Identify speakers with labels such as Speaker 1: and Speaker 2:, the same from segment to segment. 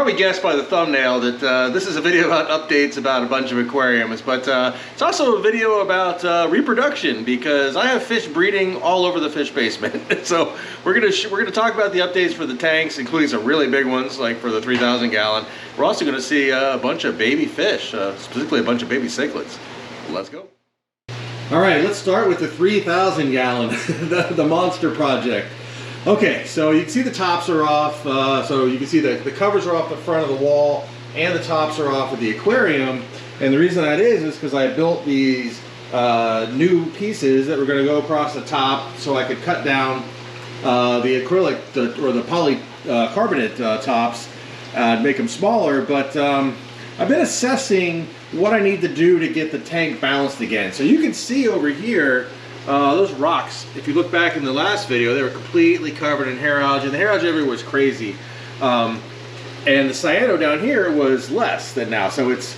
Speaker 1: probably guessed by the thumbnail that this is a video about updates about a bunch of aquariums, but it's also a video about reproduction, because I have fish breeding all over the fish basement. So we're gonna talk about the updates for the tanks, including some really big ones like for the 3,000 gallon. We're also gonna see a bunch of baby fish, specifically a bunch of baby cichlids. Let's go. All right, let's start with the 3,000 gallon, the monster project. Okay, so you can see the tops are off, so you can see the covers are off the front of the wall and the tops are off of the aquarium. And the reason that is because I built these new pieces that were going to go across the top so I could cut down the acrylic or the polycarbonate tops and make them smaller. But I've been assessing what I need to do to get the tank balanced again. So you can see over here, those rocks, if you look back in the last video, they were completely covered in hair algae. The hair algae everywhere was crazy. And the cyano down here was less than now. So it's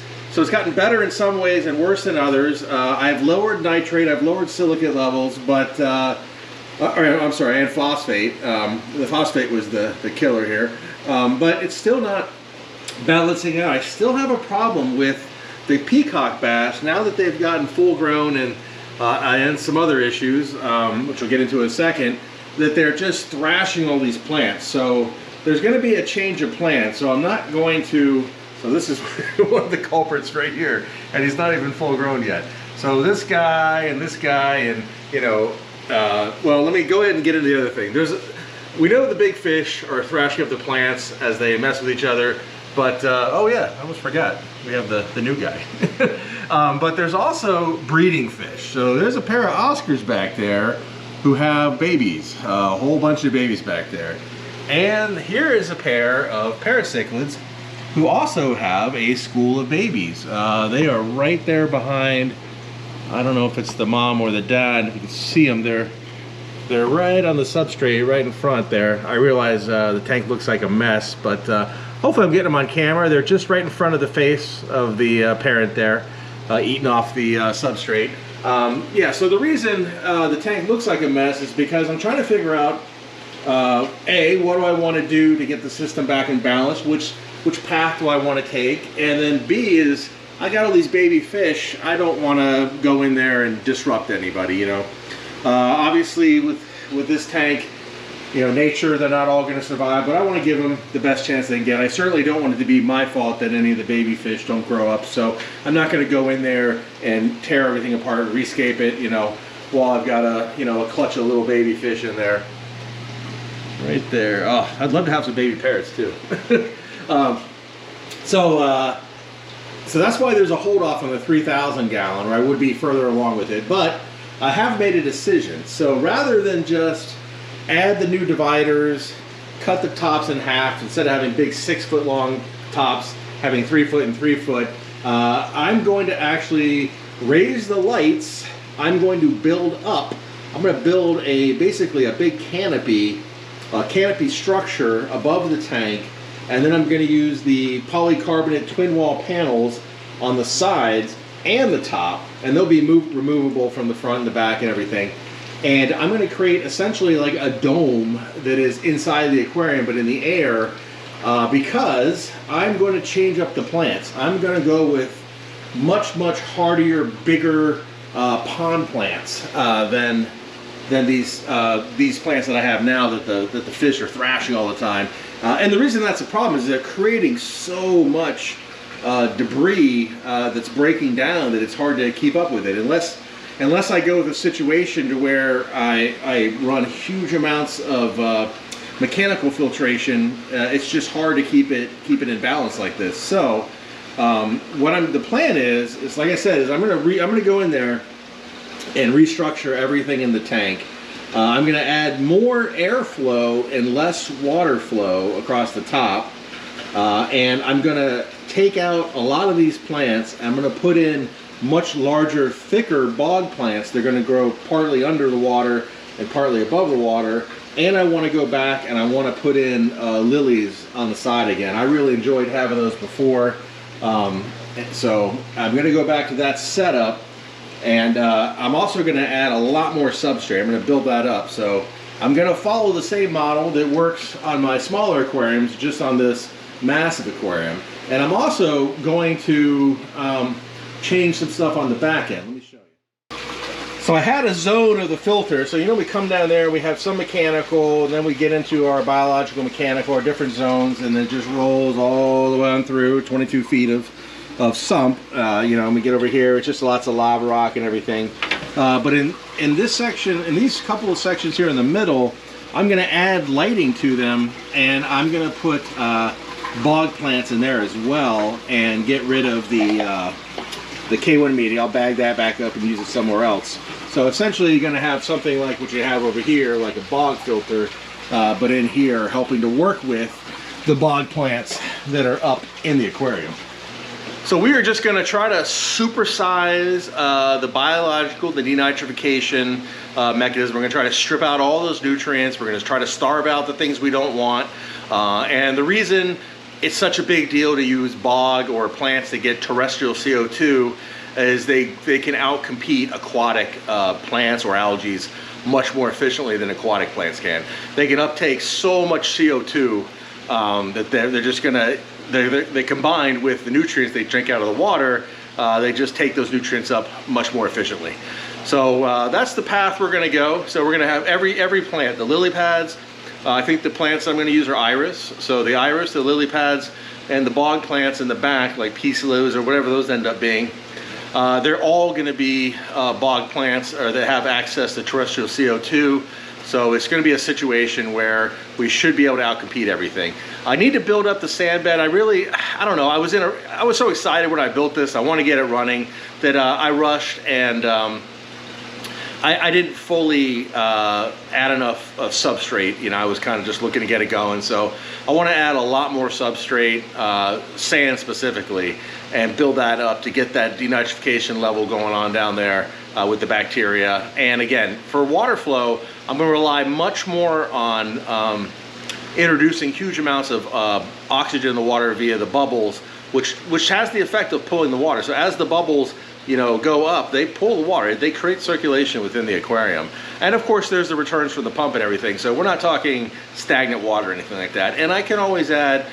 Speaker 1: gotten better in some ways and worse in others. I've lowered nitrate, I've lowered silicate levels, but, I'm sorry, and phosphate. The phosphate was the killer here. But it's still not balancing out. I still have a problem with the peacock bass now that they've gotten full grown and some other issues, which we'll get into in a second, that they're just thrashing all these plants. So there's going to be a change of plan. So I'm not going to, so this is one of the culprits right here, and he's not even full grown yet. So this guy, and you know, well, let me go ahead and get into the other thing. We know the big fish are thrashing up the plants as they mess with each other, but, oh yeah, I almost forgot. We have the new guy. But there's also breeding fish. So there's a pair of Oscars back there who have babies, a whole bunch of babies back there. And here is a pair of Cichlids who also have a school of babies. They are right there behind, I don't know if it's the mom or the dad. If you can see them, they're right on the substrate, right in front there. I realize the tank looks like a mess, but hopefully I'm getting them on camera. They're just right in front of the face of the parent there, eating off the substrate. Yeah, so the reason the tank looks like a mess is because I'm trying to figure out, A, what do I want to do to get the system back in balance, which path do I want to take, and then B is, I got all these baby fish, I don't want to go in there and disrupt anybody, you know. Obviously with this tank, you know, nature, they're not all going to survive, but I want to give them the best chance they can get. I certainly don't want it to be my fault that any of the baby fish don't grow up, so I'm not going to go in there and tear everything apart, rescape it, you know, while I've got a clutch of little baby fish in there. Right there. Oh, I'd love to have some baby parrots too. So that's why there's a hold off on the 3,000 gallon, or I would be further along with it, but I have made a decision. So rather than just add the new dividers, cut the tops in half, instead of having big 6 foot long tops, having 3 foot and 3 foot, I'm going to actually raise the lights. I'm going to build up. I'm going to build basically a big canopy structure above the tank, and then I'm going to use the polycarbonate twin wall panels on the sides and the top, and they'll be removable from the front and the back and everything. And I'm going to create essentially like a dome that is inside the aquarium but in the air, because I'm going to change up the plants. I'm going to go with much hardier, bigger pond plants than these plants that I have now that the fish are thrashing all the time. And the reason that's a problem is they're creating so much debris that's breaking down that it's hard to keep up with it. Unless I go with a situation to where I run huge amounts of mechanical filtration, it's just hard to keep it in balance like this. So the plan is like I said, is I'm gonna go in there and restructure everything in the tank. I'm gonna add more airflow and less water flow across the top, and I'm gonna take out a lot of these plants. I'm gonna put in much larger, thicker bog plants. They're going to grow partly under the water and partly above the water. And I want to go back and I want to put in lilies on the side again. I really enjoyed having those before. So I'm going to go back to that setup. And I'm also going to add a lot more substrate. I'm going to build that up. So I'm going to follow the same model that works on my smaller aquariums, just on this massive aquarium. And I'm also going to change some stuff on the back end. Let me show you. So I had a zone of the filter. So you know we come down there, we have some mechanical, and then we get into our biological, mechanical, our different zones, and then it just rolls all the way on through 22 feet of sump. You know, and we get over here, it's just lots of lava rock and everything. But in this section, in these couple of sections here in the middle, I'm going to add lighting to them, and I'm going to put bog plants in there as well, and get rid of the K1 media. I'll bag that back up and use it somewhere else. So essentially you're going to have something like what you have over here, like a bog filter, but in here helping to work with the bog plants that are up in the aquarium. So we are just going to try to supersize the biological, the denitrification mechanism. We're going to try to strip out all those nutrients. We're going to try to starve out the things we don't want. And the reason it's such a big deal to use bog or plants that get terrestrial CO2 is they can outcompete aquatic plants or algae much more efficiently than aquatic plants can. They can uptake so much CO2 that they're just going to, they combined with the nutrients they drink out of the water, they just take those nutrients up much more efficiently. So that's the path we're going to go. So we're going to have every plant, the lily pads. I think the plants I'm going to use are iris. So the iris, the lily pads, and the bog plants in the back, like peace lilies or whatever those end up being, they're all going to be bog plants or that have access to terrestrial CO2. So it's going to be a situation where we should be able to outcompete everything. I need to build up the sand bed. I don't know. I was so excited when I built this. I want to get it running that I rushed, and I didn't fully add enough of substrate. You know, I was kind of just looking to get it going. So I want to add a lot more substrate, sand specifically, and build that up to get that denitrification level going on down there with the bacteria. And again, for water flow, I'm going to rely much more on introducing huge amounts of oxygen in the water via the bubbles, which has the effect of pulling the water. So as the bubbles, you know, go up, they pull the water, they create circulation within the aquarium. And of course there's the returns from the pump and everything, so we're not talking stagnant water or anything like that. And I can always add,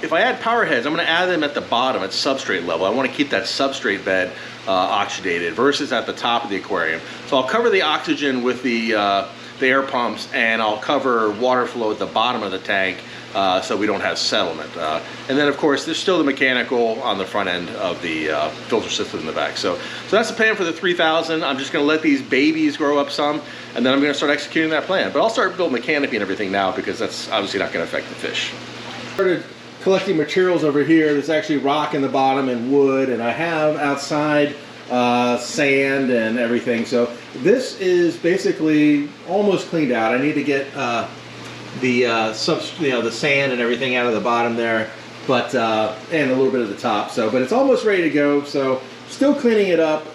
Speaker 1: if I add power heads, I'm going to add them at the bottom at substrate level. I want to keep that substrate bed oxygenated versus at the top of the aquarium. So I'll cover the oxygen with the air pumps, and I'll cover water flow at the bottom of the tank so we don't have settlement. And then of course there's still the mechanical on the front end of the filter system in the back. So that's the plan for the 3000. I'm just going to let these babies grow up some, and then I'm going to start executing that plan. But I'll start building the canopy and everything now, because that's obviously not going to affect the fish. Started collecting materials over here. There's actually rock in the bottom and wood, and I have outside sand and everything. So this is basically almost cleaned out. I need to get the sand and everything out of the bottom there, but and a little bit of the top. So, but it's almost ready to go. So still cleaning it up.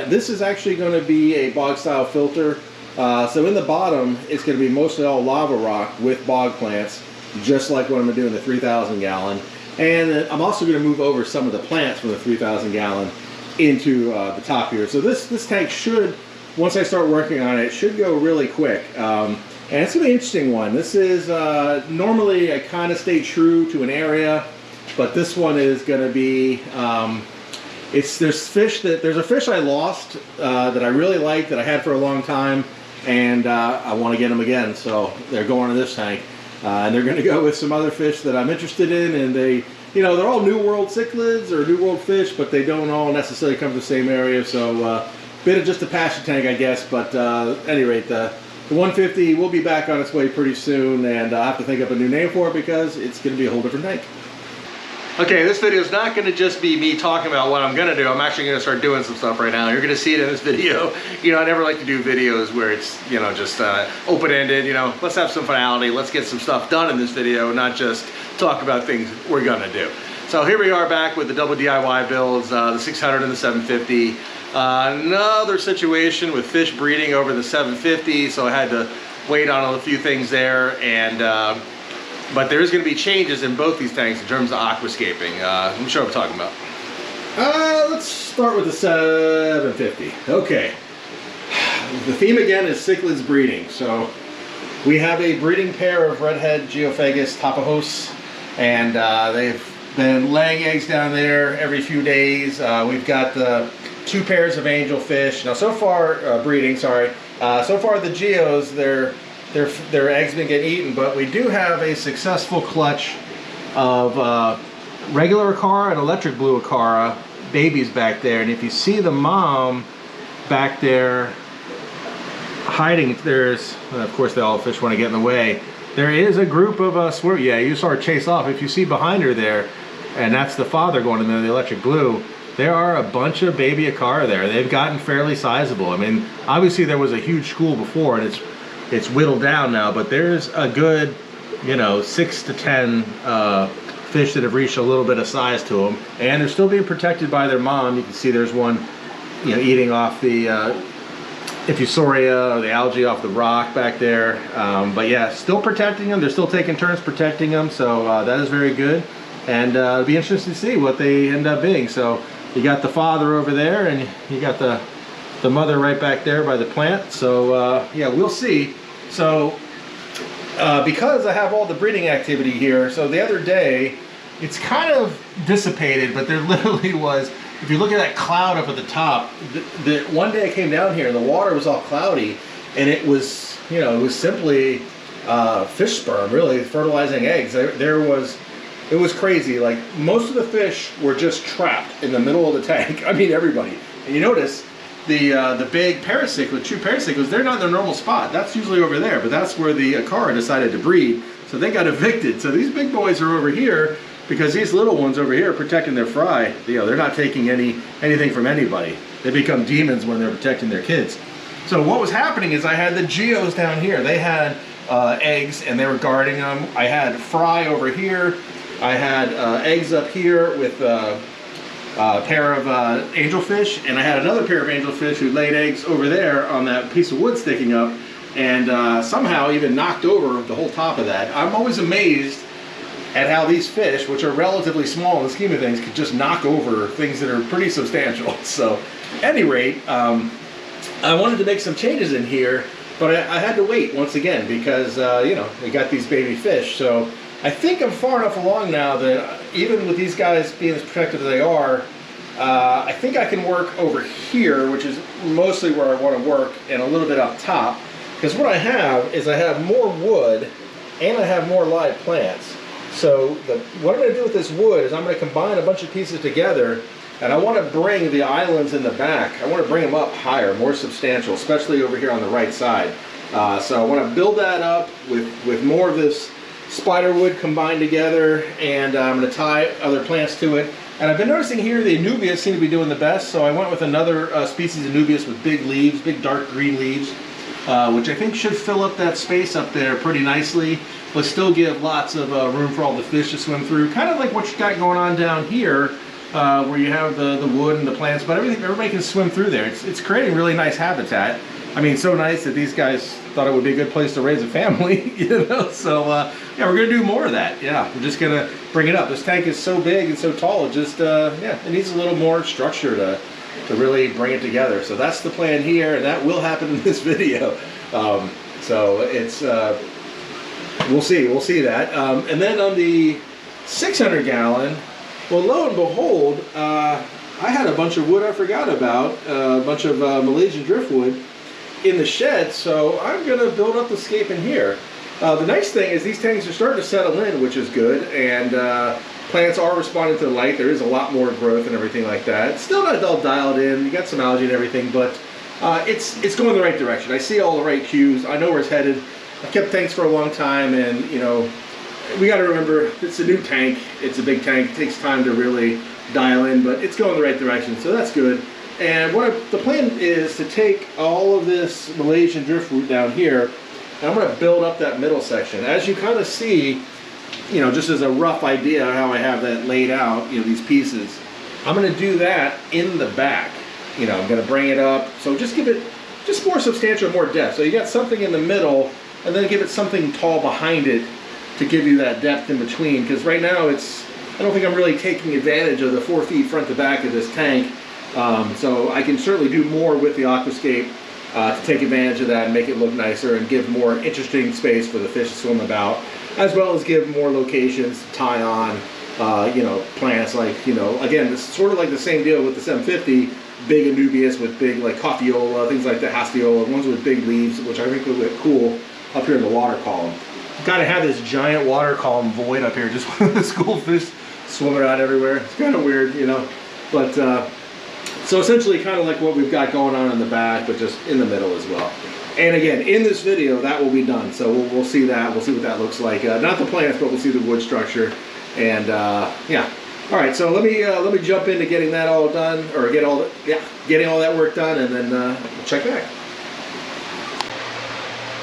Speaker 1: This is actually going to be a bog style filter. So in the bottom, it's going to be mostly all lava rock with bog plants, just like what I'm going to do in the 3,000 gallon. And I'm also going to move over some of the plants from the 3,000 gallon into the top here. So this tank should, once I start working on it, should go really quick. And it's going to be an interesting one. This is normally I kind of stay true to an area, but this one is going to be there's a fish I lost that I really like, that I had for a long time, and I want to get them again. So they're going to this tank, and they're going to go with some other fish that I'm interested in, and they're all New World cichlids or New World fish, but they don't all necessarily come from the same area. So bit of just a passion tank, I guess. But at any rate, the 150 will be back on its way pretty soon, and I'll have to think up a new name for it because it's going to be a whole different tank. Okay, this video is not going to just be me talking about what I'm going to do. I'm actually going to start doing some stuff right now. You're going to see it in this video. You know, I never like to do videos where it's, you know, just open-ended. You know, let's have some finality. Let's get some stuff done in this video, not just talk about things we're going to do. So here we are back with the double DIY builds, the 600 and the 750. Another situation with fish breeding over the 750, so I had to wait on a few things there, and but there is going to be changes in both these tanks in terms of aquascaping. I'm sure what I'm talking about. Let's start with the 750. Okay. The theme again is Cichlids breeding. So we have a breeding pair of redhead Geophagus tapajos and they've been laying eggs down there every few days. We've got the 2 pairs of angelfish. Now so far, breeding, sorry. So far the geos, their eggs been getting eaten, but we do have a successful clutch of regular Acara and electric blue Acara babies back there. And if you see the mom back there hiding, of course all the fish want to get in the way. There is a group of yeah, you saw her chase off. If you see behind her there, and that's the father going in there, the electric blue, there are a bunch of baby Acara there. They've gotten fairly sizable. I mean, obviously there was a huge school before, and it's whittled down now, but there's a good, 6 to 10 fish that have reached a little bit of size to them, and they're still being protected by their mom. You can see there's one, eating off the Ephusoria or the algae off the rock back there. But yeah, still protecting them. They're still taking turns protecting them, so that is very good. And it'll be interesting to see what they end up being. So you got the father over there, and you got the mother right back there by the plant. So yeah, we'll see. So because I have all the breeding activity here, so the other day, it's kind of dissipated, but there literally was, if you look at that cloud up at the top, the one day I came down here and the water was all cloudy, and it was, it was simply fish sperm, really, fertilizing eggs. It was crazy. Like, most of the fish were just trapped in the middle of the tank. I mean, everybody. And you notice the big paracichlid, true paracichlid, they're not in their normal spot. That's usually over there, but that's where the Acara decided to breed. So they got evicted. So these big boys are over here because these little ones over here are protecting their fry. They're not taking anything from anybody. They become demons when they're protecting their kids. So what was happening is I had the geos down here. They had eggs and they were guarding them. I had fry over here. I had eggs up here with a pair of angelfish, and I had another pair of angelfish who laid eggs over there on that piece of wood sticking up, and somehow even knocked over the whole top of that. I'm always amazed at how these fish, which are relatively small in the scheme of things, could just knock over things that are pretty substantial. So at any rate, I wanted to make some changes in here, but I had to wait once again because we got these baby fish. So I think I'm far enough along now that even with these guys being as protected as they are, I think I can work over here, which is mostly where I want to work, and a little bit up top. Because what I have is I have more wood and I have more live plants. So what I'm going to do with this wood is I'm going to combine a bunch of pieces together, and I want to bring the islands in the back, I want to bring them up higher, more substantial, especially over here on the right side. So I want to build that up with more of this spider wood combined together, and I'm going to tie other plants to it. And I've been noticing here the Anubias seem to be doing the best, so I went with another species of Anubias with big leaves, big dark green leaves, which I think should fill up that space up there pretty nicely, but still give lots of room for all the fish to swim through. Kind of like what you got going on down here, where you have the wood and the plants, but everybody can swim through there. It's creating really nice habitat. I mean, so nice that these guys thought it would be a good place to raise a family, So yeah, we're gonna do more of that. Yeah, we're just gonna bring it up. This tank is so big and so tall, it just yeah, it needs a little more structure to really bring it together. So that's the plan here, and that will happen in this video. So it's we'll see that. And then on the 600 gallon, well, lo and behold, I had a bunch of wood I forgot about, a bunch of Malaysian driftwood in the shed, so I'm going to build up the scape in here. The nice thing is these tanks are starting to settle in, which is good, and plants are responding to the light. There is a lot more growth and everything like that. It's still not all dialed in. You got some algae and everything, but it's going the right direction. I see all the right cues. I know where it's headed. I've kept tanks for a long time, and we got to remember it's a new tank. It's a big tank. It takes time to really dial in, but it's going the right direction, so that's good. And the plan is to take all of this Malaysian driftwood down here, and I'm going to build up that middle section. As you kind of see, just as a rough idea of how I have that laid out, these pieces, I'm going to do that in the back. I'm going to bring it up, so just give it just more substantial, more depth. So you got something in the middle, and then give it something tall behind it to give you that depth in between. Because right now I don't think I'm really taking advantage of the 4 feet front to back of this tank. So I can certainly do more with the aquascape to take advantage of that and make it look nicer and give more interesting space for the fish to swim about. as well as give more locations to tie on, you know, plants like, you know, again, it's sort of like the same deal with the 750, big anubias with big like coffeola, things like the hasteola, ones with big leaves, which I think would look cool up here in the water column. Got to have this giant water column void up here just with the school fish swimming around everywhere. It's kind of weird, you know, but so essentially kind of like what we've got going on in the back, but just in the middle as well. And again, in this video, that will be done. So we'll see that. We'll see what that looks like. Not the plants, but we'll see the wood structure. And yeah. All right. So let me jump into getting that all done, or getting all that work done, and then we'll check back.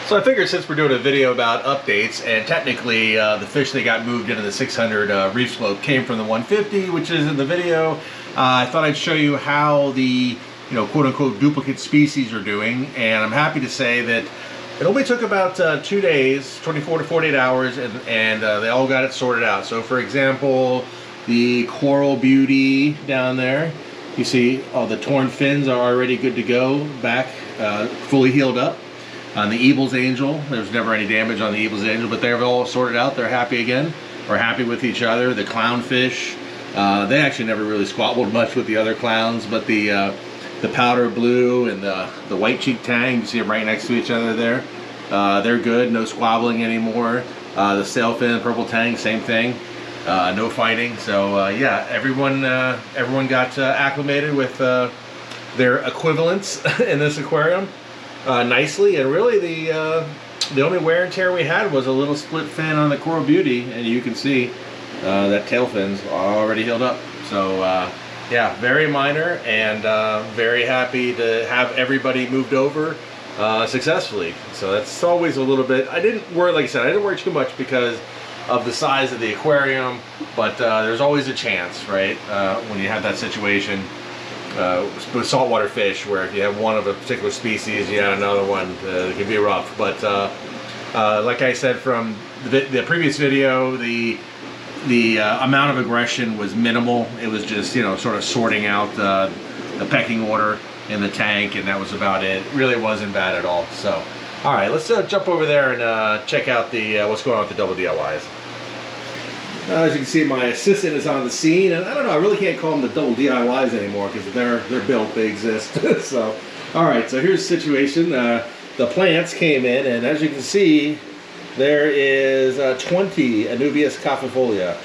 Speaker 1: So I figured since we're doing a video about updates, and technically the fish that got moved into the 600 reef slope came from the 150, which is in the video. I thought I'd show you how the, you know, quote-unquote duplicate species are doing, and I'm happy to say that it only took about 2 days, 24 to 48 hours, and they all got it sorted out. So for example, the Coral Beauty down there, you see all the torn fins are already good to go, back fully healed up. On the Evil's Angel, there's never any damage on the Evil's Angel, but they're all sorted out. They're happy again, or happy with each other. The clownfish, they actually never really squabbled much with the other clowns, but the powder blue and the white cheek tang, you see them right next to each other there. They're good, no squabbling anymore. The sailfin, purple tang, same thing, no fighting. So yeah, everyone got acclimated with their equivalents in this aquarium. Nicely, and really the only wear and tear we had was a little split fin on the Coral Beauty, and you can see that tail fin's already healed up. So yeah, very minor, and very happy to have everybody moved over successfully. So that's always a little bit, I didn't worry, like I said, I didn't worry too much because of the size of the aquarium, but there's always a chance, right, when you have that situation. With saltwater fish, where if you have one of a particular species, you have another one, it can be rough. But like I said from the previous video, the amount of aggression was minimal. It was just, you know, sort of sorting out the pecking order in the tank, and that was about it. It really wasn't bad at all. So, all right, let's jump over there and check out the what's going on with the double DIYs. As you can see, my assistant is on the scene, and I don't know, I really can't call them the double DIYs anymore because they're built, they exist. So, all right, so here's the situation. The plants came in, and as you can see, there is 20 Anubias caffifolia.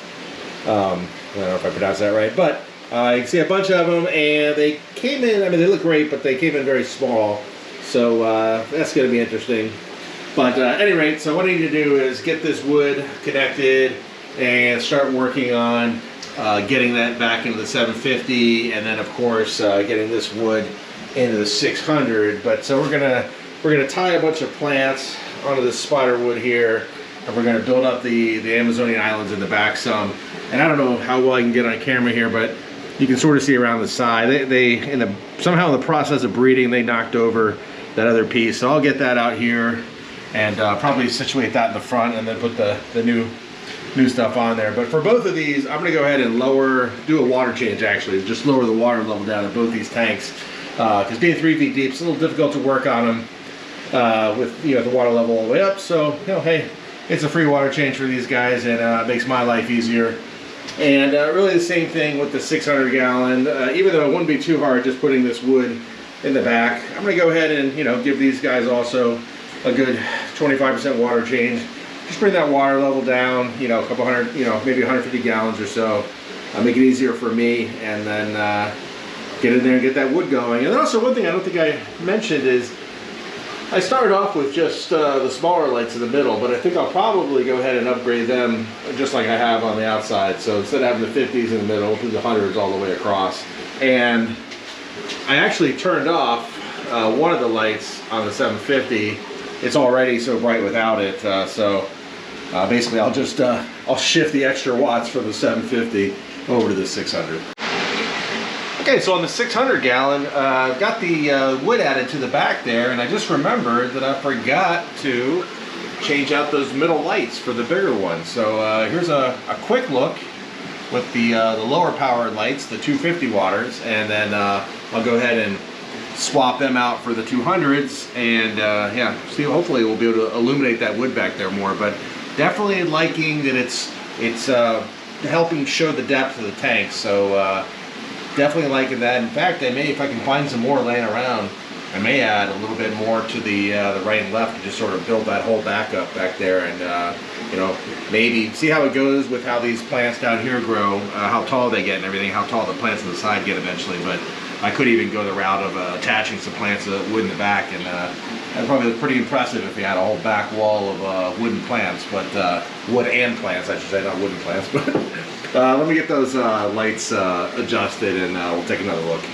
Speaker 1: I don't know if I pronounced that right, but you can see a bunch of them, and they came in, I mean, they look great, but they came in very small. So that's going to be interesting. But at any rate, so what I need to do is get this wood connected and start working on getting that back into the 750, and then of course getting this wood into the 600. But so we're gonna tie a bunch of plants onto this spider wood here, and we're gonna build up the Amazonian islands in the back some. And I don't know how well I can get on camera here, but you can sort of see around the side. Somehow in the process of breeding, they knocked over that other piece. So I'll get that out here and probably situate that in the front, and then put the new stuff on there. But for both of these, I'm going to go ahead and do a water change actually, just lower the water level down in both these tanks, because being 3 feet deep, it's a little difficult to work on them with, you know, the water level all the way up. So, you know, hey, it's a free water change for these guys, and it makes my life easier. And really the same thing with the 600 gallon, even though it wouldn't be too hard just putting this wood in the back, I'm going to go ahead and, you know, give these guys also a good 25% water change. Just bring that water level down, you know, a couple hundred, you know, maybe 150 gallons or so. Make it easier for me, and then get in there and get that wood going. And then also one thing I don't think I mentioned is I started off with just the smaller lights in the middle, but I think I'll probably go ahead and upgrade them just like I have on the outside. So instead of having the 50s in the middle, we'll do the 100s all the way across. And I actually turned off one of the lights on the 750. It's already so bright without it, so basically I'll just I'll shift the extra watts from the 750 over to the 600. Okay, so on the 600 gallon, I've got the wood added to the back there, and I just remembered that I forgot to change out those middle lights for the bigger ones. So here's a quick look with the lower powered lights, the 250 watters, and then I'll go ahead and swap them out for the 200s, and yeah, see, hopefully we'll be able to illuminate that wood back there more. But definitely liking that it's helping show the depth of the tank. So definitely liking that. In fact, I may, if I can find some more laying around, I may add a little bit more to the right and left to just sort of build that whole back up back there, and you know, maybe see how it goes with how these plants down here grow, how tall they get and everything, how tall the plants on the side get eventually. But I could even go the route of attaching some plants to wood in the back, and that'd probably look pretty impressive if we had a whole back wall of wooden plants, but wood and plants, I should say, not wooden plants. But let me get those lights adjusted, and we'll take another look.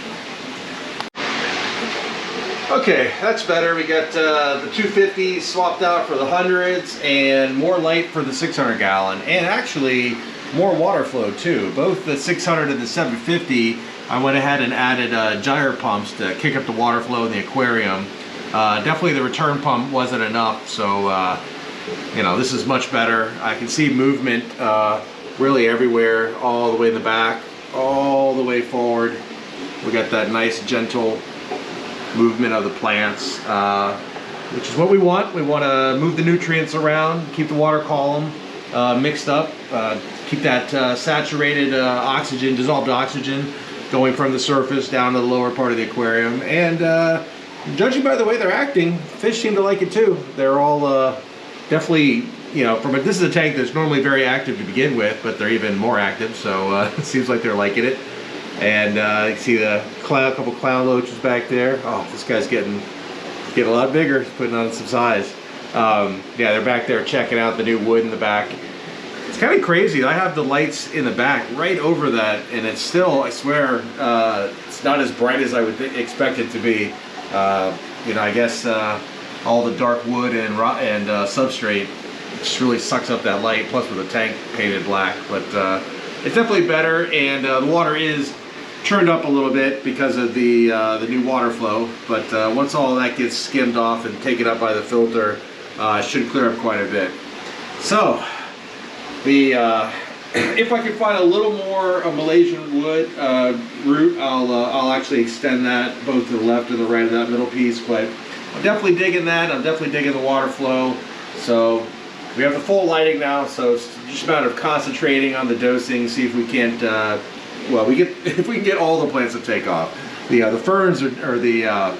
Speaker 1: Okay, that's better. We got the 250s swapped out for the 100s, and more light for the 600 gallon, and actually more water flow too. Both the 600 and the 750, I went ahead and added gyre pumps to kick up the water flow in the aquarium. Definitely the return pump wasn't enough, so you know, this is much better. I can see movement really everywhere, all the way in the back, all the way forward. We got that nice gentle movement of the plants, which is what we want. We want to move the nutrients around, keep the water column mixed up, keep that saturated oxygen, dissolved oxygen, going from the surface down to the lower part of the aquarium. And judging by the way they're acting, fish seem to like it too. They're all definitely, you know, this is a tank that's normally very active to begin with, but they're even more active, so it seems like they're liking it. And you can see the couple clown loaches back there. Oh, this guy's getting a lot bigger. He's putting on some size. Yeah, they're back there checking out the new wood in the back. It's kind of crazy. I have the lights in the back right over that, and it's still, I swear, it's not as bright as I would expect it to be. You know, I guess all the dark wood and substrate just really sucks up that light. Plus with the tank painted black, but it's definitely better, and the water is turned up a little bit because of the new water flow, but once all that gets skimmed off and taken up by the filter, it should clear up quite a bit. So the if I can find a little more Malaysian wood root, I'll actually extend that both to the left and the right of that middle piece. But I'm definitely digging that. I'm definitely digging the water flow. So we have the full lighting now, so it's just a matter of concentrating on the dosing, see if we can't well, if we can get all the plants to take off. The ferns or the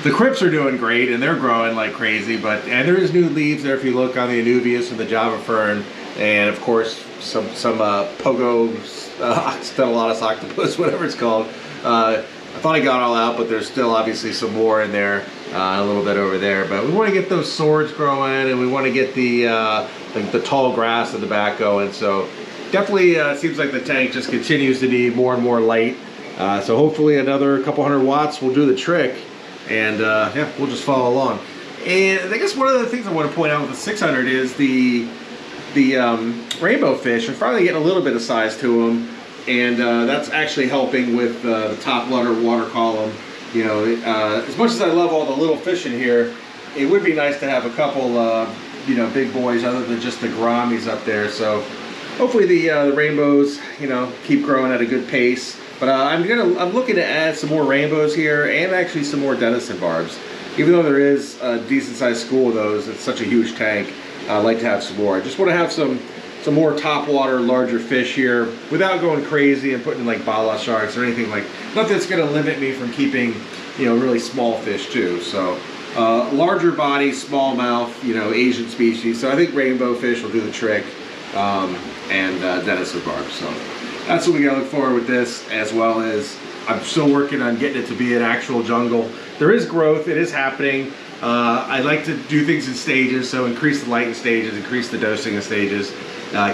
Speaker 1: crypts are doing great, and they're growing like crazy. And there is new leaves there if you look on the Anubias and the Java fern, and of course some pogo, Stellatus octopus, whatever it's called. I thought I got all out, but there's still obviously some more in there, a little bit over there. But we want to get those swords growing, and we want to get the tall grass in the back going. So definitely seems like the tank just continues to need more and more light. So hopefully another couple hundred watts will do the trick, and yeah, we'll just follow along. And I guess one of the things I want to point out with the 600 is the rainbow fish are finally getting a little bit of size to them, and that's actually helping with the top water column. You know, as much as I love all the little fish in here, it would be nice to have a couple you know, big boys other than just the gouramis up there. So hopefully the rainbows, you know, keep growing at a good pace. But I'm looking to add some more rainbows here, and actually some more Denison barbs. Even though there is a decent sized school of those, it's such a huge tank, I'd like to have some more. I just want to have some more top water, larger fish here without going crazy and putting in like bala sharks or anything like, nothing that's going to limit me from keeping, you know, really small fish too. So larger body, small mouth, you know, Asian species. So I think rainbow fish will do the trick. And Denison barbs. So that's what we gotta look for with this, as well as I'm still working on getting it to be an actual jungle. There is growth, it is happening. I like to do things in stages, so increase the light in stages, increase the dosing in stages,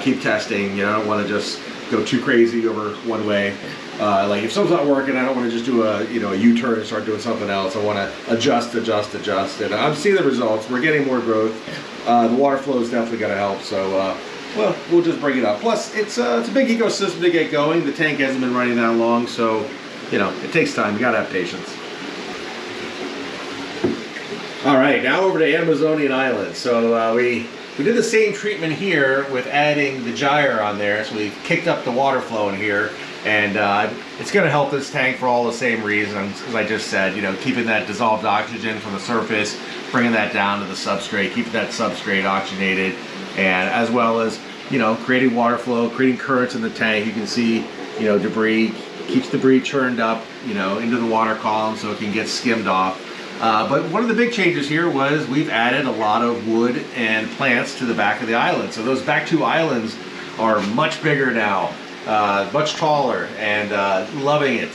Speaker 1: keep testing. You know, I don't want to just go too crazy over one way. Like if something's not working, I don't want to just do a U-turn and start doing something else. I want to adjust, and I'm seeing the results. We're getting more growth. The water flow is definitely going to help. So well, we'll just bring it up. Plus, it's a big ecosystem to get going. The tank hasn't been running that long, so you know, it takes time. You gotta have patience. All right, now over to Amazonian Island. So we did the same treatment here with adding the gyre on there. So we kicked up the water flow in here, And it's going to help this tank for all the same reasons as I just said, you know, keeping that dissolved oxygen from the surface, bringing that down to the substrate, keeping that substrate oxygenated, and as well as, you know, creating water flow, creating currents in the tank. You can see, you know, debris, keeps debris churned up, you know, into the water column so it can get skimmed off. But one of the big changes here was we've added a lot of wood and plants to the back of the island. So those back two islands are much bigger now. Much taller, and loving it.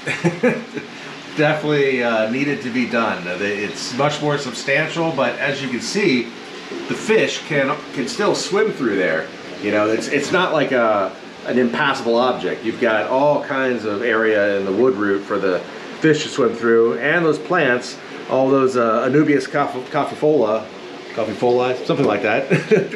Speaker 1: Definitely needed to be done. It's much more substantial, but as you can see, the fish can still swim through there. You know, it's not like an impassable object. You've got all kinds of area in the wood root for the fish to swim through, and those plants, all those Anubias coffeefolia, something like that.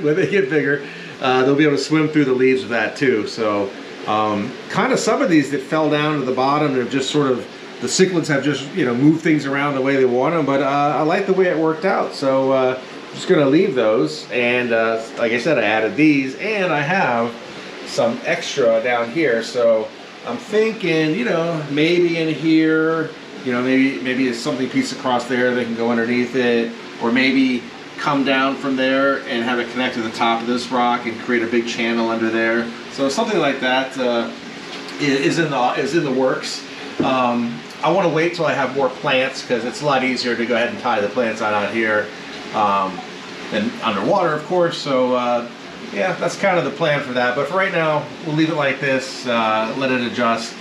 Speaker 1: When they get bigger, they'll be able to swim through the leaves of that too. So kind of some of these that fell down to the bottom have just sort of, the cichlids have just, you know, moved things around the way they want them, but I like the way it worked out. So I'm just going to leave those, and like I said, I added these, and I have some extra down here. So I'm thinking, you know, maybe in here, you know, maybe it's something piece across there that can go underneath it, or maybe come down from there and have it connect to the top of this rock and create a big channel under there. So something like that is in the works. I want to wait till I have more plants, because it's a lot easier to go ahead and tie the plants on out here than underwater, of course. So yeah, that's kind of the plan for that. But for right now, we'll leave it like this, let it adjust,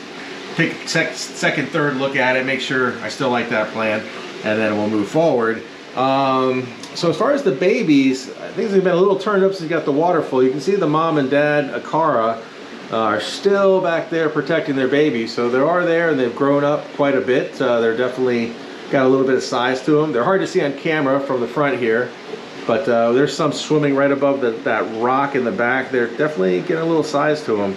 Speaker 1: take a second, third look at it, make sure I still like that plan, and then we'll move forward. So as far as the babies, things have been a little turned up since you got the water full. You can see the mom and dad, Akara, are still back there protecting their babies. So they are there, and they've grown up quite a bit. They're definitely got a little bit of size to them. They're hard to see on camera from the front here, but there's some swimming right above that rock in the back. They're definitely getting a little size to them.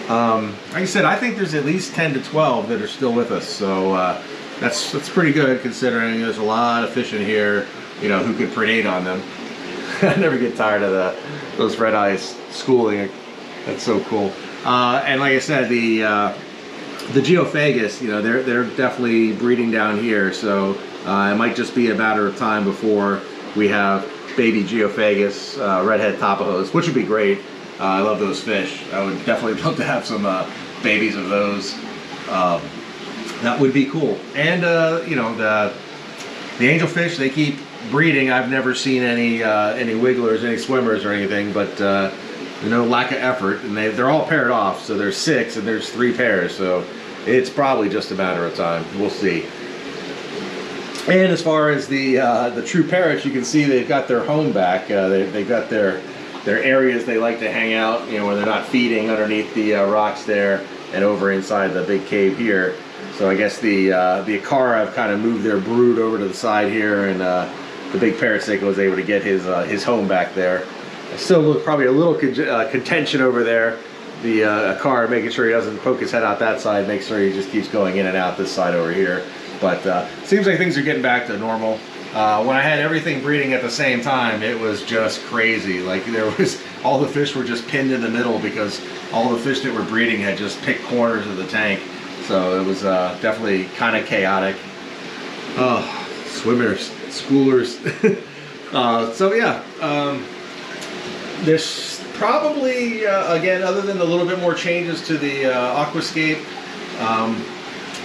Speaker 1: Like I said, I think there's at least 10 to 12 that are still with us. So that's pretty good, considering there's a lot of fish in here, you know, who could predate on them. I never get tired of those red eyes schooling. That's so cool. And like I said, the geophagus, you know, they're definitely breeding down here. So it might just be a matter of time before we have baby geophagus redhead tapajos, which would be great. I love those fish. I would definitely love to have some babies of those. That would be cool. And you know, the angelfish, they keep breeding. I've never seen any wigglers, any swimmers or anything, but no lack of effort. And they're all paired off. So there's 6 and there's 3 pairs. So it's probably just a matter of time. We'll see. And as far as the true parrots, you can see they've got their home back. They've got their areas they like to hang out, you know, where they're not feeding underneath the rocks there and over inside the big cave here. So I guess the Akara have kind of moved their brood over to the side here, and the big parrot snake was able to get his home back there. Still look probably a little contention over there. The Akara making sure he doesn't poke his head out that side, make sure he just keeps going in and out this side over here. But seems like things are getting back to normal. When I had everything breeding at the same time, it was just crazy. Like all the fish were just pinned in the middle because all the fish that were breeding had just picked corners of the tank. So it was definitely kind of chaotic. Oh, swimmers, schoolers. So yeah, there's probably, again, other than a little bit more changes to the aquascape,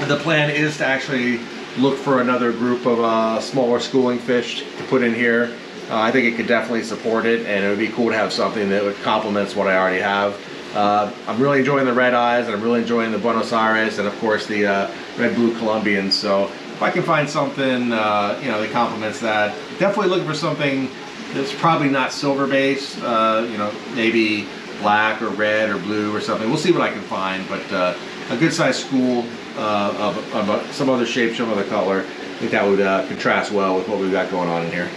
Speaker 1: the plan is to actually look for another group of smaller schooling fish to put in here. I think it could definitely support it, and it would be cool to have something that would complement what I already have. I'm really enjoying the red eyes, and I'm really enjoying the Buenos Aires, and of course the red-blue Colombians. So if I can find something you know, that complements that, definitely looking for something that's probably not silver-based. You know, maybe black or red or blue or something. We'll see what I can find, but a good-sized school of some other shape, some other color. I think that would contrast well with what we've got going on in here.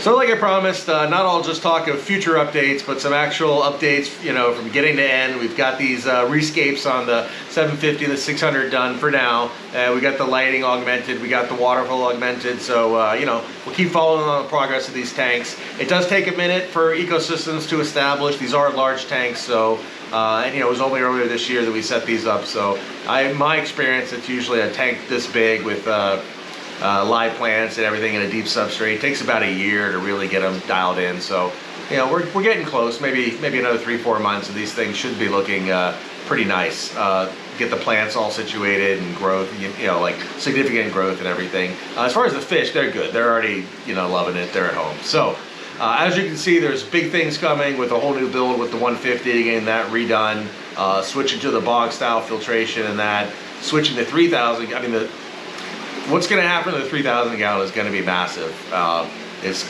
Speaker 1: So like I promised, not all just talk of future updates, but some actual updates, you know, from beginning to end. We've got these rescapes on the 750 and the 600 done for now. We got the lighting augmented, we got the waterfall augmented, so you know, we'll keep following on the progress of these tanks. It does take a minute for ecosystems to establish. These are large tanks, so And you know, it was only earlier this year that we set these up. So in my experience, it's usually a tank this big with live plants and everything in a deep substrate. It takes about a year to really get them dialed in. So you know, we're getting close. Maybe another 3-4 months, and these things should be looking pretty nice. Get the plants all situated and growth, you know, like significant growth and everything. As far as the fish, they're good. They're already, you know, loving it. They're at home. So as you can see, there's big things coming with a whole new build with the 150, getting that redone, switching to the bog style filtration and that, switching to 3,000. I mean, what's going to happen to the 3,000 gallon is going to be massive. It's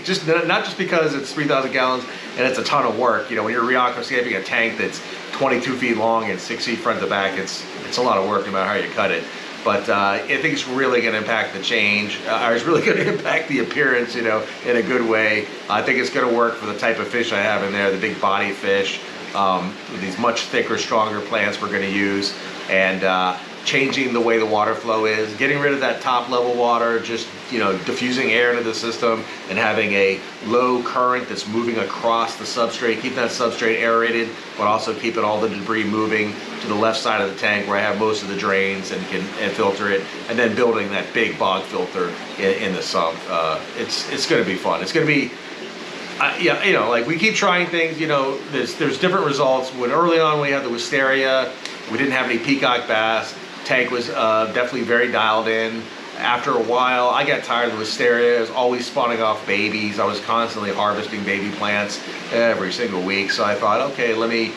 Speaker 1: just not just because it's 3,000 gallons and it's a ton of work. You know, when you're re-aquascaping a tank that's 22 feet long and 6 feet front to back, it's a lot of work no matter how you cut it. But I think it's really going to impact the change. It's really going to impact the appearance, you know, in a good way. I think it's going to work for the type of fish I have in there, the big body fish, these much thicker, stronger plants we're going to use, and changing the way the water flow is, getting rid of that top level water, just, you know, diffusing air into the system and having a low current that's moving across the substrate, keep that substrate aerated, but also keeping all the debris moving to the left side of the tank where I have most of the drains and can filter it, and then building that big bog filter in the sump. It's going to be fun. It's going to be, yeah, you know, like we keep trying things, you know, there's different results. When early on we had the wisteria, we didn't have any peacock bass. Tank was definitely very dialed in. After a while, I got tired of the wisteria. It was always spawning off babies. I was constantly harvesting baby plants every single week. So I thought, okay, let me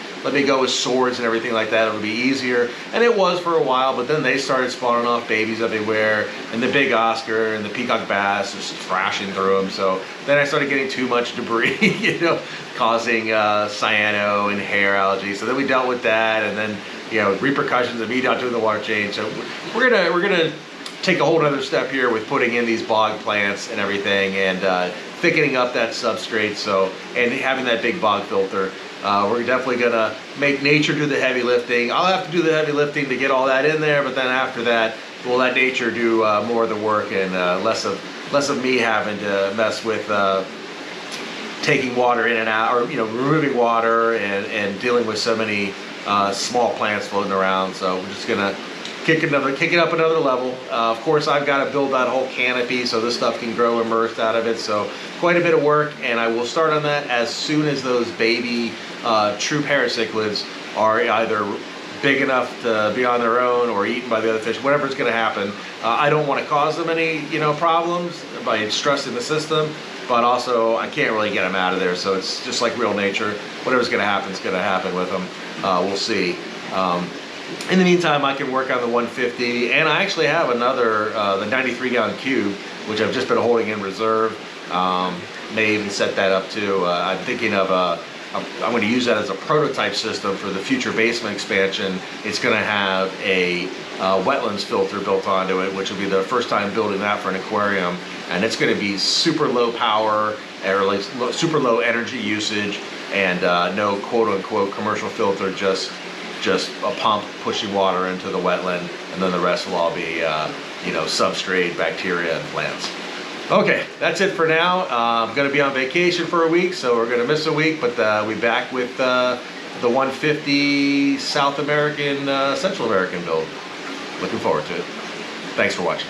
Speaker 1: go with swords and everything like that. It'll be easier. And it was for a while, but then they started spawning off babies everywhere, and the big Oscar and the peacock bass just thrashing through them. So then I started getting too much debris, you know, causing cyano and hair algae. So then we dealt with that, and then, you know, repercussions of me not doing the water change. So we're gonna take a whole other step here with putting in these bog plants and everything, and thickening up that substrate. So, and having that big bog filter. We're definitely gonna make nature do the heavy lifting. I'll have to do the heavy lifting to get all that in there, but then after that, we'll let nature do more of the work, and less of me having to mess with taking water in and out, or, you know, removing water and dealing with so many small plants floating around. So we're just gonna kick it up another level. Of course, I've got to build that whole canopy so this stuff can grow immersed out of it. So quite a bit of work, and I will start on that as soon as those baby true parasichlids are either big enough to be on their own or eaten by the other fish. Whatever's going to happen, I don't want to cause them any, you know, problems by stressing the system, but also I can't really get them out of there. So it's just like real nature. Whatever's going to happen is going to happen with them. We'll see. In the meantime, I can work on the 150, and I actually have another, the 93 gallon cube, which I've just been holding in reserve. May even set that up too. I'm thinking of I'm going to use that as a prototype system for the future basement expansion. It's going to have a wetlands filter built onto it, which will be the first time building that for an aquarium, and it's going to be super low power, or like super low energy usage, and no quote-unquote commercial filter, just a pump pushing water into the wetland, and then the rest will all be, you know, substrate, bacteria, and plants. Okay, that's it for now. I'm going to be on vacation for a week, so we're going to miss a week, but we're back with the 150 South American, Central American build. Looking forward to it. Thanks for watching.